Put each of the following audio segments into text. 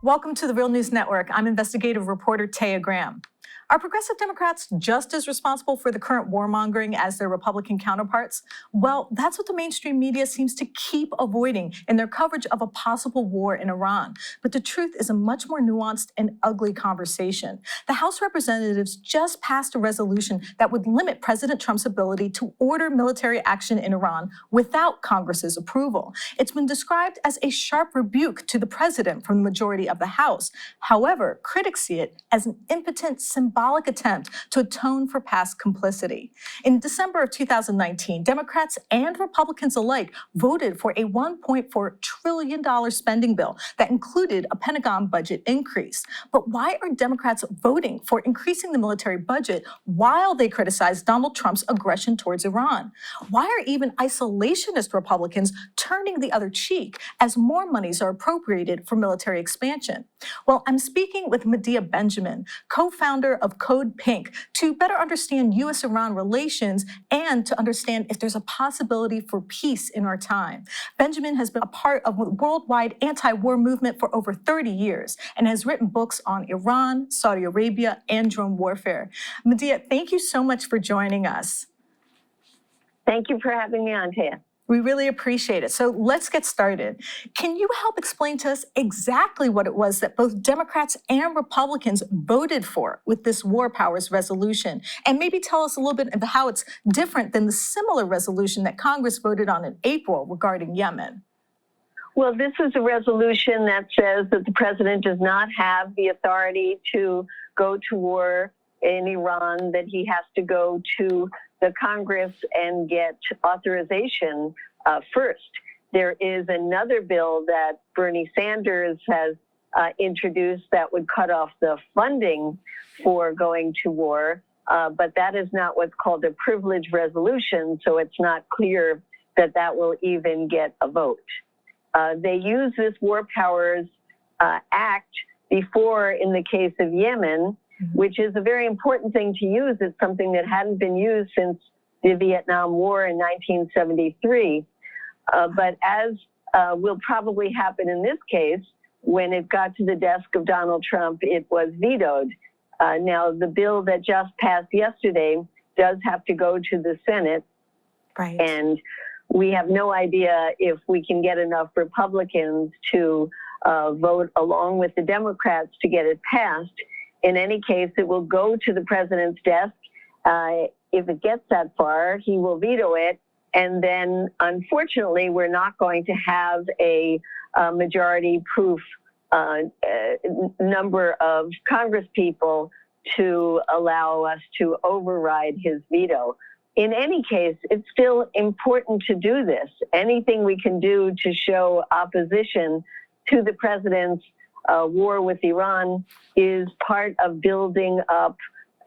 Welcome to the Real News Network. I'm investigative reporter Taya Graham. Are progressive Democrats just as responsible for the current warmongering as their Republican counterparts? Well, that's what the mainstream media seems to keep avoiding in their coverage of a possible war in Iran. But the truth is a much more nuanced and ugly conversation. The House of Representatives just passed a resolution that would limit President Trump's ability to order military action in Iran without Congress's approval. It's been described as a sharp rebuke to the president from the majority of the House. However, critics see it as an impotent symbolic attempt to atone for past complicity. In December of 2019, Democrats and Republicans alike voted for a $1.4 trillion spending bill that included a Pentagon budget increase. But why are Democrats voting for increasing the military budget while they criticize Donald Trump's aggression towards Iran? Why are even isolationist Republicans turning the other cheek as more monies are appropriated for military expansion? Well, I'm speaking with Medea Benjamin, co-founder of Code Pink, to better understand U.S.-Iran relations and to understand if there's a possibility for peace in our time. Benjamin has been a part of the worldwide anti-war movement for over 30 years and has written books on Iran, Saudi Arabia, and drone warfare. Medea, thank you so much for joining us. Thank you for having me on, Taya. We really appreciate it. So let's get started. Can you help explain to us exactly what it was that both Democrats and Republicans voted for with this War Powers resolution? And maybe tell us a little bit of how it's different than the similar resolution that Congress voted on in April regarding Yemen. Well, this is a resolution that says that the president does not have the authority to go to war in Iran, that he has to go to the Congress and get authorization first. There is another bill that Bernie Sanders has introduced that would cut off the funding for going to war, but that is not what's called a privilege resolution, so it's not clear that that will even get a vote. They use this War Powers Act before in the case of Yemen, which is a very important thing to use. It's something that hadn't been used since the Vietnam War in 1973. But as will probably happen in this case, when it got to the desk of Donald Trump, it was vetoed. Now, the bill that just passed yesterday does have to go to the Senate. Right. And we have no idea if we can get enough Republicans to vote along with the Democrats to get it passed. In any case, it will go to the president's desk. If it gets that far, he will veto it. And then, unfortunately, we're not going to have a majority-proof number of Congress people to allow us to override his veto. In any case, it's still important to do this. Anything we can do to show opposition to the president's war with Iran is part of building up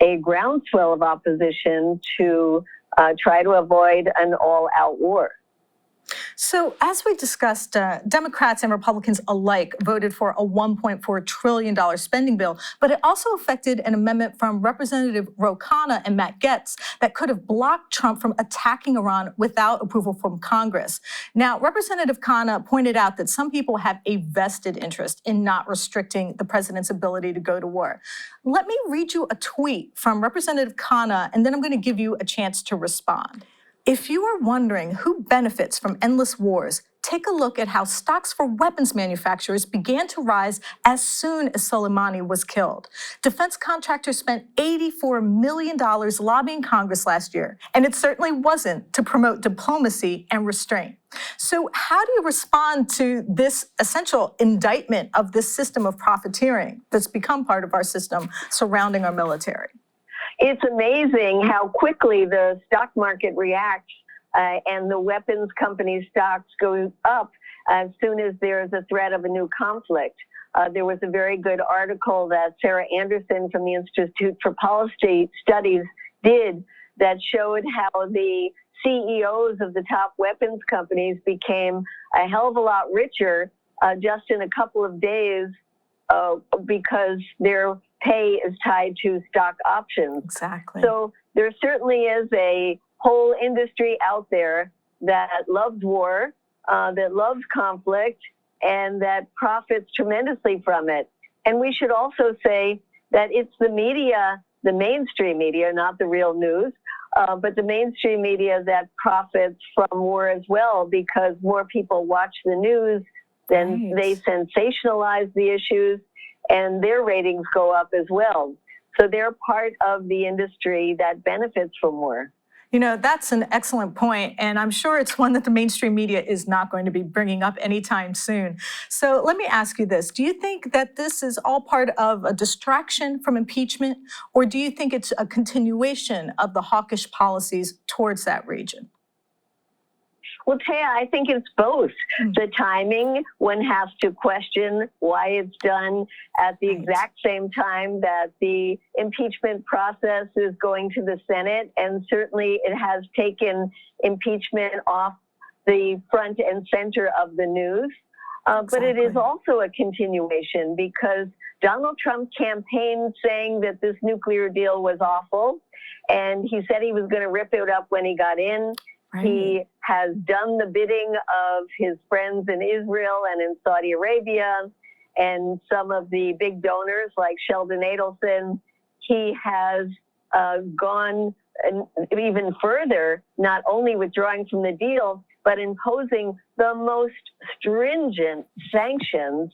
a groundswell of opposition to try to avoid an all-out war. So as we discussed, Democrats and Republicans alike voted for a $1.4 trillion spending bill, but it also affected an amendment from Representative Ro Khanna and Matt Gaetz that could have blocked Trump from attacking Iran without approval from Congress. Now, Representative Khanna pointed out that some people have a vested interest in not restricting the president's ability to go to war. Let me read you a tweet from Representative Khanna, and then I'm going to give you a chance to respond. If you are wondering who benefits from endless wars, take a look at how stocks for weapons manufacturers began to rise as soon as Soleimani was killed. Defense contractors spent $84 million lobbying Congress last year, and it certainly wasn't to promote diplomacy and restraint. So how do you respond to this essential indictment of this system of profiteering that's become part of our system surrounding our military? It's amazing how quickly the stock market reacts and the weapons company stocks go up as soon as there's a threat of a new conflict. There was a very good article that Sarah Anderson from the Institute for Policy Studies did that showed how the CEOs of the top weapons companies became a hell of a lot richer just in a couple of days because their pay is tied to stock options. Exactly. So there certainly is a whole industry out there that loves war, that loves conflict, and that profits tremendously from it. And we should also say that it's the media, the mainstream media, not the real news, but the mainstream media that profits from war as well, because more people watch the news, then they sensationalize the issues, and their ratings go up as well. So they're part of the industry that benefits from war. You know, that's an excellent point, and I'm sure it's one that the mainstream media is not going to be bringing up anytime soon. So let me ask you this. Do you think that this is all part of a distraction from impeachment, or do you think it's a continuation of the hawkish policies towards that region? Well, Taya, I think it's both. The timing, one has to question why it's done at the exact same time that the impeachment process is going to the Senate. And certainly it has taken impeachment off the front and center of the news. But it is also a continuation because Donald Trump campaigned saying that this nuclear deal was awful. And he said he was going to rip it up when he got in. He has done the bidding of his friends in Israel and in Saudi Arabia and some of the big donors like Sheldon Adelson. He has gone even further, not only withdrawing from the deal, but imposing the most stringent sanctions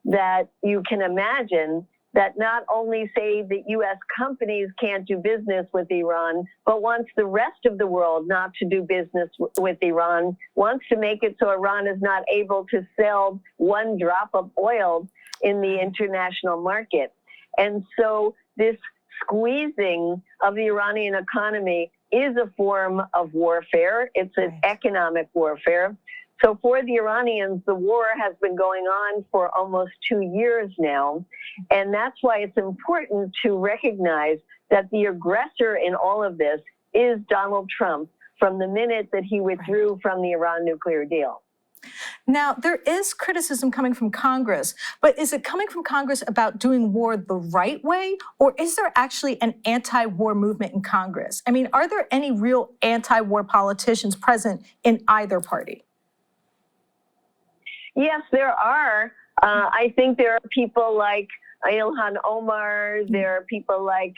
that you can imagine, that not only say that U.S. companies can't do business with Iran, but wants the rest of the world not to do business with Iran, wants to make it so Iran is not able to sell one drop of oil in the international market. And so this squeezing of the Iranian economy is a form of warfare. It's an economic warfare. So for the Iranians, the war has been going on for almost 2 years now. And that's why it's important to recognize that the aggressor in all of this is Donald Trump from the minute that he withdrew from the Iran nuclear deal. Now, there is criticism coming from Congress, but is it coming from Congress about doing war the right way, or is there actually an anti-war movement in Congress? I mean, are there any real anti-war politicians present in either party? Yes, there are. I think there are people like Ilhan Omar. There are people like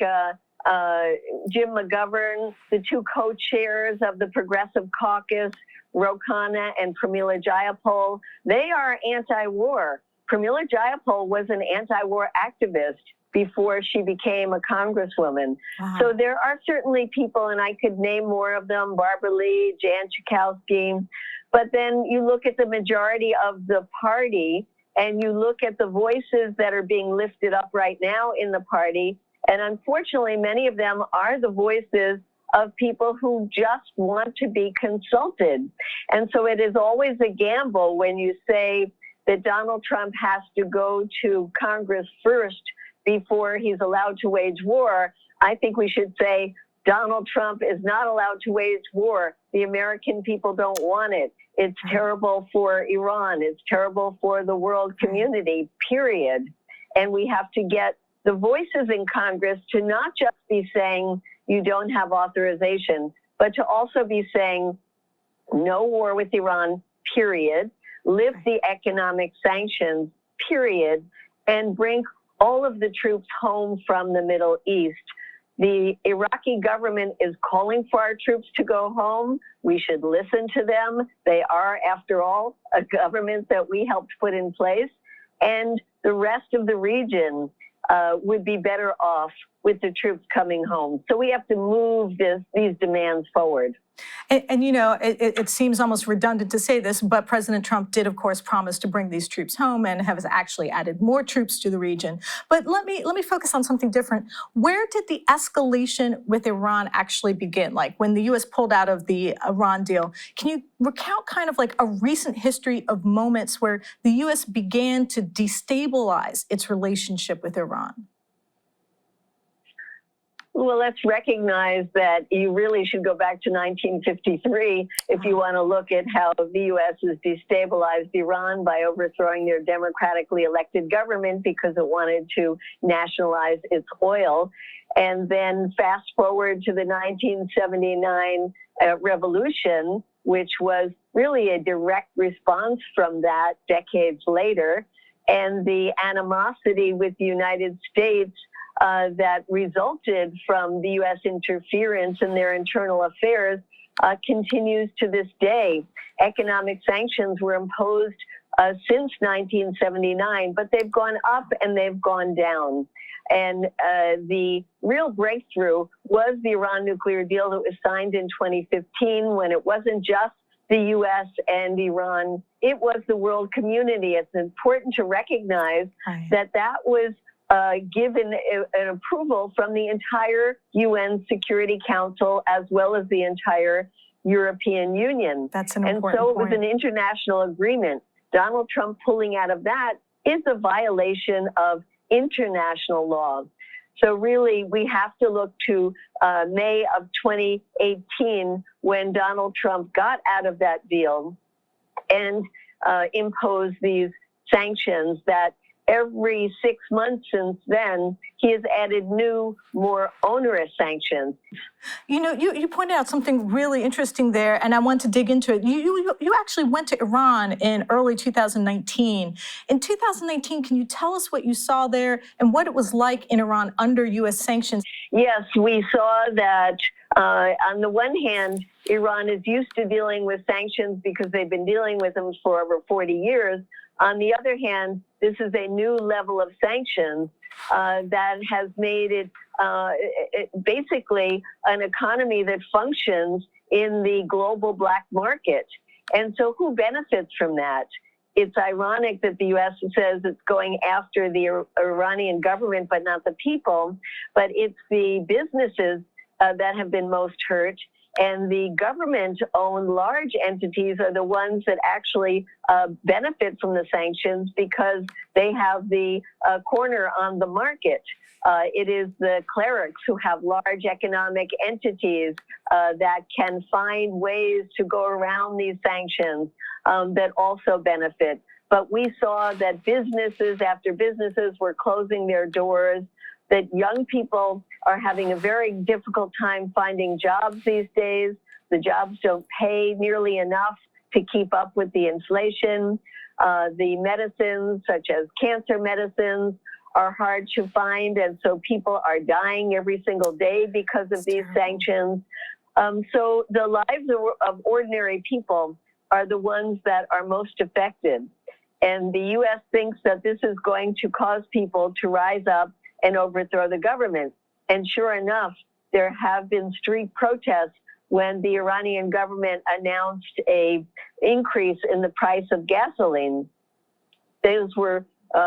Jim McGovern, the two co-chairs of the Progressive Caucus, Ro Khanna and Pramila Jayapal. They are anti-war. Pramila Jayapal was an anti-war activist before she became a congresswoman. Wow. So there are certainly people, and I could name more of them, Barbara Lee, Jan Schakowsky. But then you look at the majority of the party and you look at the voices that are being lifted up right now in the party. And unfortunately, many of them are the voices of people who just want to be consulted. And so it is always a gamble when you say that Donald Trump has to go to Congress first before he's allowed to wage war. I think we should say Donald Trump is not allowed to wage war. The American people don't want it. It's terrible for Iran. It's terrible for the world community, period. And we have to get the voices in Congress to not just be saying you don't have authorization, but to also be saying no war with Iran, period. Lift the economic sanctions, period. And bring all of the troops home from the Middle East. The Iraqi government is calling for our troops to go home. We should listen to them. They are, after all, a government that we helped put in place. And the rest of the region would be better off with the troops coming home. So we have to move these demands forward. And you know, it seems almost redundant to say this, but President Trump did, of course, promise to bring these troops home and has actually added more troops to the region. But let me focus on something different. Where did the escalation with Iran actually begin? Like when the U.S. pulled out of the Iran deal, can you recount kind of like a recent history of moments where the U.S. began to destabilize its relationship with Iran? Well, let's recognize that you really should go back to 1953 if you want to look at how the U.S. has destabilized Iran by overthrowing their democratically elected government because it wanted to nationalize its oil. And then fast forward to the 1979 revolution, which was really a direct response from that decades later, and the animosity with the United States that resulted from the U.S. interference in their internal affairs continues to this day. Economic sanctions were imposed since 1979, but they've gone up and they've gone down. And the real breakthrough was the Iran nuclear deal that was signed in 2015, when it wasn't just the U.S. and Iran, it was the world community. It's important to recognize that that was given an approval from the entire UN Security Council as well as the entire European Union. That's an important point. point. It was an international agreement. Donald Trump pulling out of that is a violation of international law. So really, we have to look to May of 2018, when Donald Trump got out of that deal and imposed these sanctions that every 6 months since then, he has added new, more onerous sanctions. You know, you pointed out something really interesting there, and I want to dig into it. You actually went to Iran in early 2019. In 2019, can you tell us what you saw there and what it was like in Iran under U.S. sanctions? Yes, we saw that on the one hand, Iran is used to dealing with sanctions because they've been dealing with them for over 40 years. On the other hand, this is a new level of sanctions that has made it basically an economy that functions in the global black market. And so who benefits from that? It's ironic that the U.S. says it's going after the Iranian government, but not the people. But it's the businesses that have been most hurt. And the government-owned large entities are the ones that actually benefit from the sanctions because they have the corner on the market. It is the clerics who have large economic entities that can find ways to go around these sanctions that also benefit. But we saw that businesses after businesses were closing their doors, that young people are having a very difficult time finding jobs these days. The jobs don't pay nearly enough to keep up with the inflation. The medicines, such as cancer medicines, are hard to find, and so people are dying every single day because of these sanctions. So the lives of ordinary people are the ones that are most affected. And the U.S. thinks that this is going to cause people to rise up and overthrow the government. And sure enough, there have been street protests when the Iranian government announced an increase in the price of gasoline. Those were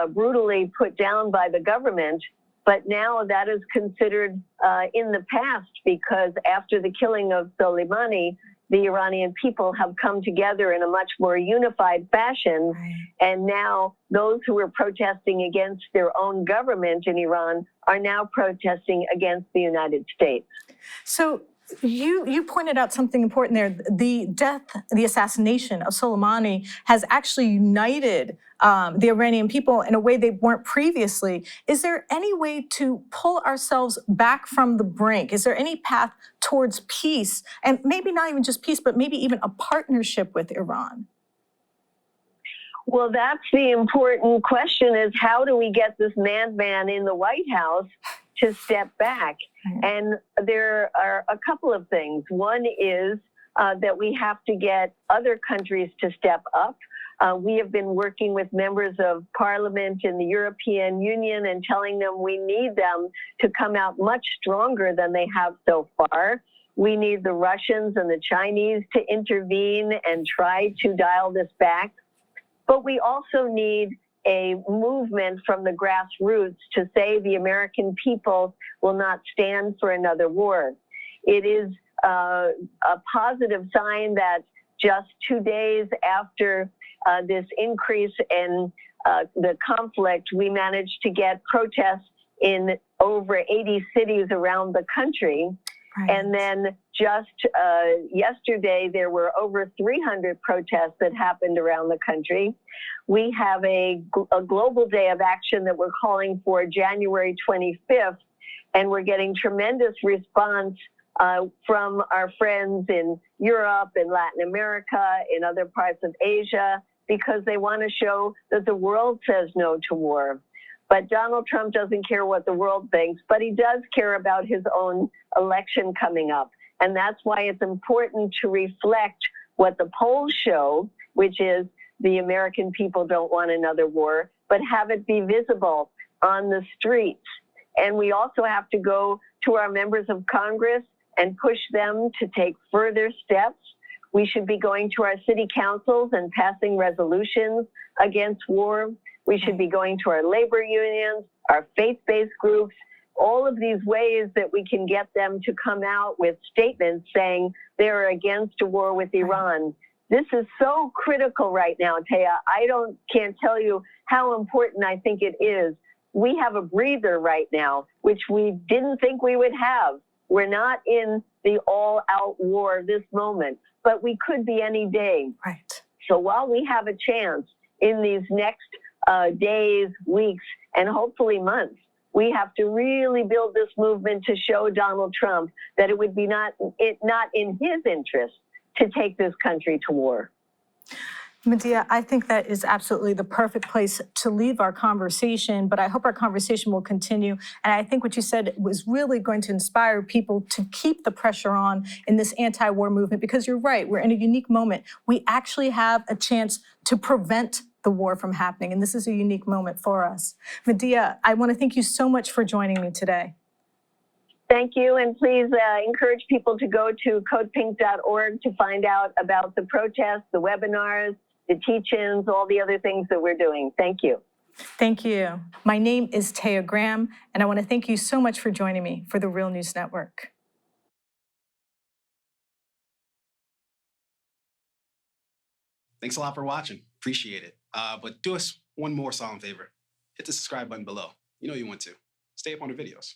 brutally put down by the government, but now that is considered in the past, because after the killing of Soleimani, the Iranian people have come together in a much more unified fashion. And now those who were protesting against their own government in Iran are now protesting against the United States. So you pointed out something important there. The assassination of Soleimani has actually united the Iranian people in a way they weren't previously. Is there any way to pull ourselves back from the brink? Is there any path towards peace? And maybe not even just peace, but maybe even a partnership with Iran? Well, that's the important question, is how do we get this madman in the White House to step back? And there are a couple of things. One is that we have to get other countries to step up. We have been working with members of parliament in the European Union and telling them we need them to come out much stronger than they have so far. We need the Russians and the Chinese to intervene and try to dial this back. But we also need a movement from the grassroots to say the American people will not stand for another war. It is a positive sign that just 2 days after this increase in the conflict, we managed to get protests in over 80 cities around the country. And then just yesterday, there were over 300 protests that happened around the country. We have a global day of action that we're calling for January 25th, and we're getting tremendous response from our friends in Europe, in Latin America, in other parts of Asia, because they want to show that the world says no to war. But Donald Trump doesn't care what the world thinks, but he does care about his own election coming up. And that's why it's important to reflect what the polls show, which is the American people don't want another war, but have it be visible on the streets. And we also have to go to our members of Congress and push them to take further steps. We should be going to our city councils and passing resolutions against war. We should be going to our labor unions, our faith-based groups, all of these ways that we can get them to come out with statements saying they're against a war with Iran. This is so critical right now, Taya. Can't tell you how important I think it is. We have a breather right now, which we didn't think we would have. We're not in the all-out war this moment, but we could be any day. Right. So while we have a chance in these next days, weeks, and hopefully months, we have to really build this movement to show Donald Trump that it would be not in his interest to take this country to war. Medea, I think that is absolutely the perfect place to leave our conversation, but I hope our conversation will continue. And I think what you said was really going to inspire people to keep the pressure on in this anti-war movement, because you're right, we're in a unique moment. We actually have a chance to prevent the war from happening, and this is a unique moment for us. Medea, I want to thank you so much for joining me today. Thank you, and please encourage people to go to codepink.org to find out about the protests, the webinars, the teach-ins, all the other things that we're doing. Thank you. Thank you. My name is Taya Graham, and I want to thank you so much for joining me for the Real News Network. Thanks a lot for watching. Appreciate it. But do us one more solemn favor. Hit the subscribe button below. You know you want to. Stay up on the videos.